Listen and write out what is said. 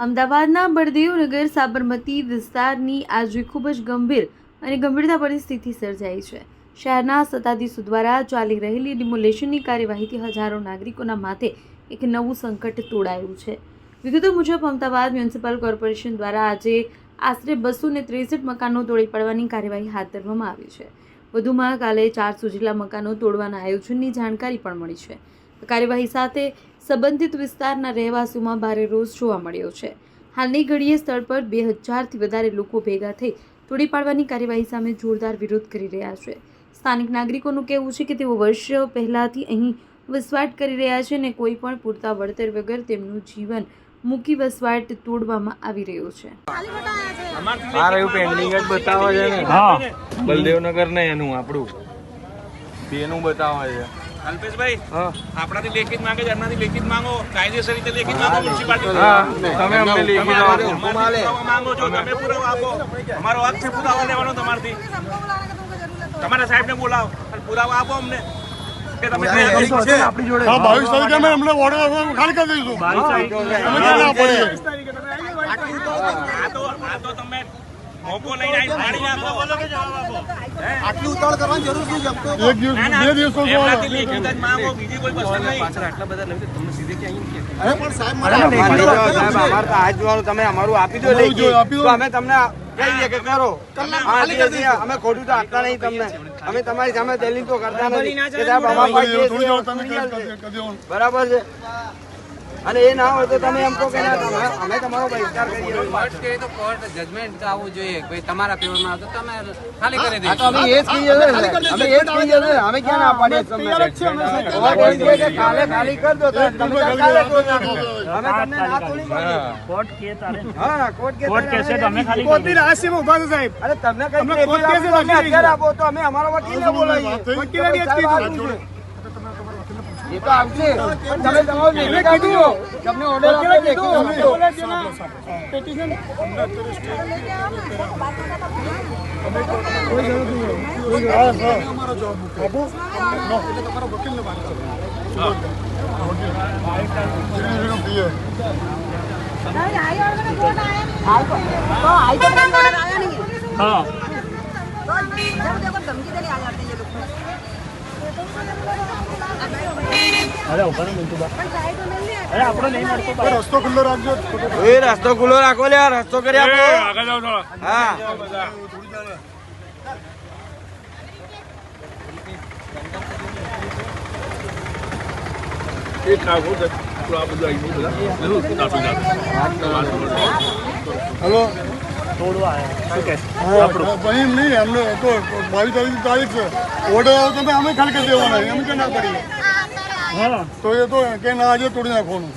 અમદાવાદના બળદેવનગર સાબરમતી વિસ્તારની આજે ખૂબ જ ગંભીર અને ગંભીરતા પરિસ્થિતિ સર્જાઈ છે। શહેરના સત્તાધીશો દ્વારા ચાલી રહેલી ડિમોલેશનની કાર્યવાહીથી હજારો નાગરિકોના માથે એક નવું સંકટ તોડાયું છે। વિગતો મુજબ અમદાવાદ મ્યુનિસિપલ કોર્પોરેશન દ્વારા આજે આશરે 263 મકાનો તોડી પાડવાની કાર્યવાહી હાથ ધરવામાં આવી છે। વધુમાં કાલે 400 જેટલા મકાનો તોડવાના આયોજનની જાણકારી પણ મળી છે। કાર્યવાહી સાથે સંબંધિત વિસ્તારના રહેવાસીઓમાં ભારે રોષ જોવા મળ્યો છે। હાલની ઘડીએ સ્થળ પર 2000થી વધારે લોકો ભેગા થઈ તોડી પાડવાની કાર્યવાહી સામે જોરદાર વિરોધ કરી રહ્યા છે। સ્થાનિક નાગરિકોનું કહેવું છે કે તેઓ વર્ષો પહેલાથી અહીં વસવાટ કરી રહ્યા છે અને કોઈ પણ પૂરતા વળતર વગર તેમનું જીવન મૂકી વસવાટ તોડવામાં આવી રહ્યો છે। આ રહ્યું પેન્ડિંગ જ બતાવે છે ને। હા, બલદેવનગર ને એનું આપણું બેનું બતાવે છે। અલ્પેશભાઈ, આપણાથી લેખિત માંગે છે, એમનાથી લેખિત માંગો, કાયદેસર રીતે લેખિત માંગો, મ્યુનિસિપાલિટી તમે અમને લેખિત માંગો છો, તમે પુરાવા આપો, અમારો હક છે પુરાવા લેવાનો તમારથી। તમારા સાહેબને બોલાવો અને પુરાવા આપો અમને કે તમે આપણી જોડે 22 તારીખે અમે અમને ઓર્ડર ખાલી કરી દઈશું। 22 આ તો તમે મોકો લઈને આવી પાડી નાખો। આટલી ઉતાવળ કરવાની જરૂર શું છે? એક દિવસ બે દિવસ એમનાથી લેખિત જ માંગો, બીજી કોઈ વસ્તુ નહીં। આટલા બધા લઈ તમને સીધે કે અહીં અરે પણ સાહેબ અમારે તો આજ જોવાનું, તમે અમારું આપી દો લેખિત તો અમે તમને કહીએ કે કરો। અમે ખોટું તો આપતા નહીં તમને, અમે તમારી સામે દલીલ તો કરતા નથી કે સાહેબ અમારા બરાબર છે। અને એ ના હોય તો તમે એમ કહો કે ના અમે તમારો બહિષ્કાર કરીએ। કોર્ટ કહે તો કોર્ટ જજમેન્ટ આવવું જોઈએ ભાઈ તમારા ફેવરમાં આવે તો તમે ખાલી કરી દેજો। અમે એ જ કહીએ છીએ, અમે એ જ કહીએ છીએ, અમે ક્યાં ના પાડીએ તમને? કાલે ખાલી કરી દો તો તમે કાલે તોડી નાખો, અમે તમને ના તોડી નાખીએ। કોર્ટ કે તારે હા, કોર્ટ કહેશે તો અમે ખાલી કોર્ટની રાશિમાં ઉભા છે સાહેબ। અરે તમને કઈ અત્યારે આપો તો અમે અમારા વકીલને બોલાવીએ। એ તો આવશે પણ તમે તમારું લેખિત આપી દો, તમને ઓર્ડર આપો, લેખિત આપી દો। અમારો જવાબ આપો એટલે તમારા વકીલને વાત કરો। રસ્તો ખુલ્લો રાખજો। એ રસ્તો ખુલ્લો રાખો, લે રસ્તો કરી આપો। હા, હલો તોડવા શું કે ભાઈ નહીં, અમને તો 22 તારીખ છે, ઓર્ડર આવતો તો અમે ખાલી કરી દેવાના, એમ કે ના પડીએ હા તો એ તો કે ના આજે તોડી નાખવાનું।